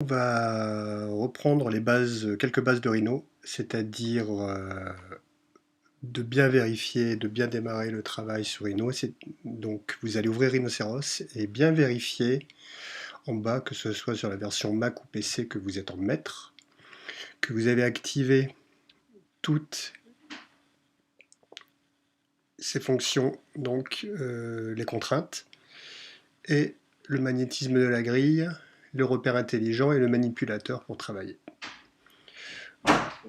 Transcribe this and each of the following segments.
On va reprendre quelques bases de Rhino, c'est-à-dire de bien vérifier, de bien démarrer le travail sur Rhino. Donc vous allez ouvrir Rhinoceros et bien vérifier en bas, que ce soit sur la version Mac ou PC, que vous êtes en maître, que vous avez activé toutes ces fonctions, donc les contraintes, et le magnétisme de la grille, le repère intelligent et le manipulateur pour travailler.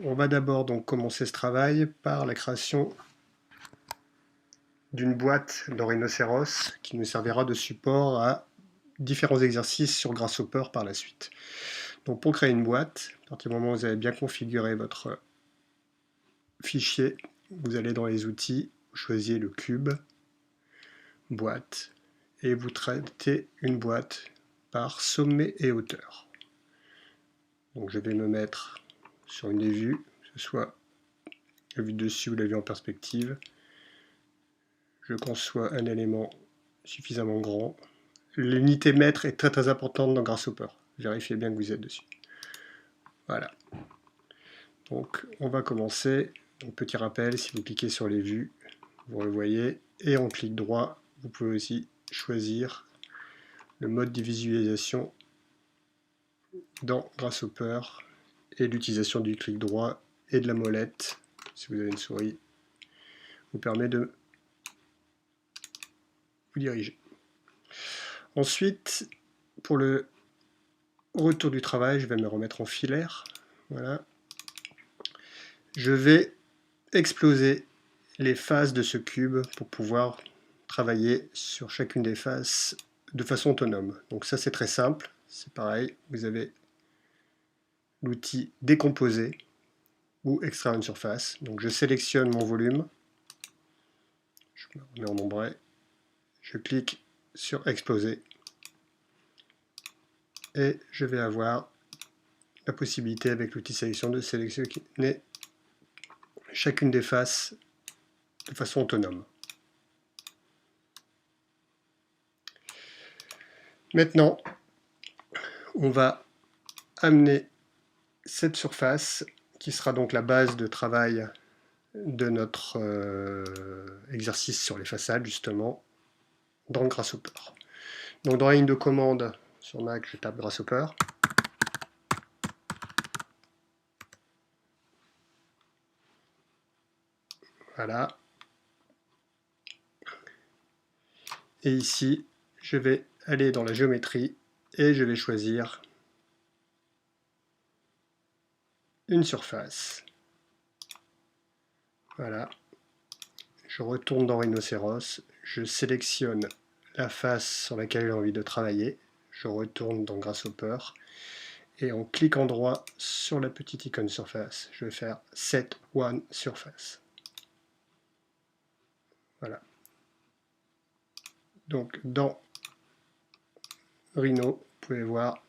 On va d'abord donc commencer ce travail par la création d'une boîte dans Rhinoceros qui nous servira de support à différents exercices sur Grasshopper par la suite. Donc pour créer une boîte, à partir du moment où vous avez bien configuré votre fichier, vous allez dans les outils, vous choisissez le cube, boîte, et vous traitez une boîte par sommet et hauteur. Donc je vais me mettre sur une des vues, que ce soit la vue dessus ou la vue en perspective. Je conçois un élément suffisamment grand. L'unité mètre est très importante dans Grasshopper. Vérifiez bien que vous êtes dessus. Voilà. Donc on va commencer. Donc, petit rappel, si vous cliquez sur les vues, vous le voyez. Et en clic droit, vous pouvez aussi choisir le mode de visualisation dans Grasshopper et l'utilisation du clic droit et de la molette, si vous avez une souris, vous permet de vous diriger. Ensuite, pour le retour du travail, je vais me remettre en filaire. Voilà. Je vais exploser les faces de ce cube pour pouvoir travailler sur chacune des faces de façon autonome. Donc ça c'est très simple, c'est pareil, vous avez l'outil décomposer ou extraire une surface. Donc je sélectionne mon volume, je me remets en ombré, je clique sur exploser et je vais avoir la possibilité avec l'outil sélection de sélectionner chacune des faces de façon autonome. Maintenant, on va amener cette surface, qui sera donc la base de travail de notre exercice sur les façades, justement, dans Grasshopper. Donc dans la ligne de commande sur Mac, je tape Grasshopper. Voilà. Et ici, je vais aller dans la géométrie et je vais choisir une surface. Voilà. Je retourne dans Rhinoceros, je sélectionne la face sur laquelle j'ai envie de travailler, je retourne dans Grasshopper et en cliquant droit sur la petite icône surface, je vais faire Set One Surface. Voilà. Donc dans Rhino, vous pouvez voir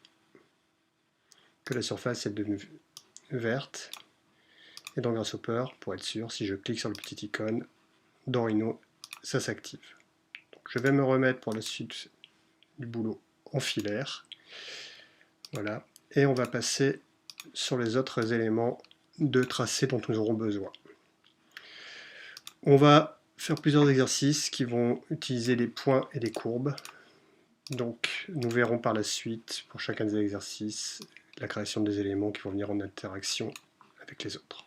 que la surface est devenue verte. Et dans Grasshopper, pour être sûr, si je clique sur la petite icône, dans Rhino, ça s'active. Je vais me remettre pour la suite du boulot en filaire. Voilà. Et on va passer sur les autres éléments de tracé dont nous aurons besoin. On va faire plusieurs exercices qui vont utiliser les points et les courbes. Donc nous verrons par la suite, pour chacun des exercices, la création des éléments qui vont venir en interaction avec les autres.